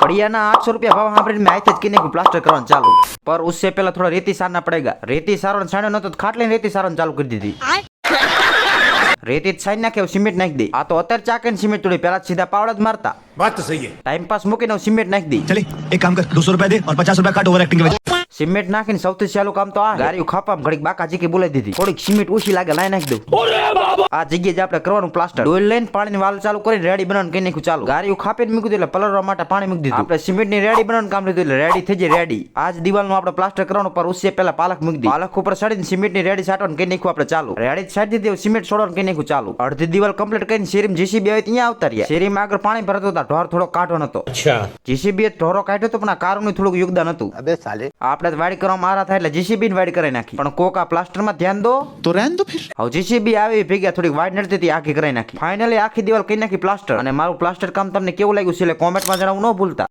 बढ़िया ना 800 रुपया भाव हाँ मैं आए थे किने को प्लास्टर करवाना चालू पर उससे पहले थोड़ा रेती सारना पड़ेगा रेती सारो छाणो न तो खाटले रेती सारो चालू कर दी थी रेती छाई नाखे सीमेंट नाख दी आ तो अत्यार चाके सीमेंट तोड़ी पहला सीधा पावड़ा ज मारता बात तो सही है। टाइम पास मूकीने सीमेंट नाख दी चले एक काम कर 200 रुपए दे और 50 रुपए काट ओवर एक्टिंग के वजह सीमेंट नाखीने सौथी सहेલું કામ તો આ ગાડીઓ ખાપામાં ઘડીક બાકાજીકી બોલાવી દીધી થોડીક સિમેન્ટ ઓછી લાગે લાઈ નાખી દઉં આ જગ્યાએ જ આપણે કરવાનું પ્લાસ્ટર ડોલ લઈને પાણીની વાલ ચાલુ કરીને રેડી બનાવવાનું કરી નાખ્યું ચાલુ ગાડીઓ ખાપીને મૂકી દીધું એટલે પલળવા માટે પાણી મૂકી દીધું આપણે સિમેન્ટની રેડી બનાવવાનું કામ લીધું એટલે રેડી થઈ જાય રેડી આજ દિવાલનું આપણે પ્લાસ્ટર કરવાનું પર ઉસે પહેલા પાલક મૂકી દીધી પાલક ઉપર ચડીને સિમેન્ટની રેડી છાંટવાનું કરી નાખ્યું આપણે ચાલુ રેડી છાંટી દીધી સિમેન્ટ છોડવાનું કરી નાખ્યું ચાલુ અડધી દિવાલ કમ્પ્લીટ કરીને શેરીમાં જીસીબી આવી ત્યાં આવતા રહ્યા શેરીમાં આગળ પાણી ભરતો હતા ઢોર થોડો કાઢો નતો अच्छा જીસીબી ઢોરો કાઢ્યો તો પણ આ કારનું થોડુંક યોગદાન હતું अबे साले આપણે વાડી કરવામાં આરા થાય એટલે જીસીબી ની વાડી કરાવી નાખી પણ કોક આ પ્લાસ્ટર માં ધ્યાન દો तो रहने दो फिर હવે જીસીબી આવી ભેગા થોડીક વાડ નડતી હતી આખી કરાવી નાખી ફાઇનલી આખી દિવાલ કરી નાખી પ્લાસ્ટર અને મારું પ્લાસ્ટર કામ તમને કેવું લાગ્યું છે એટલે કોમેન્ટ માં જણાવવું ન ભૂલતા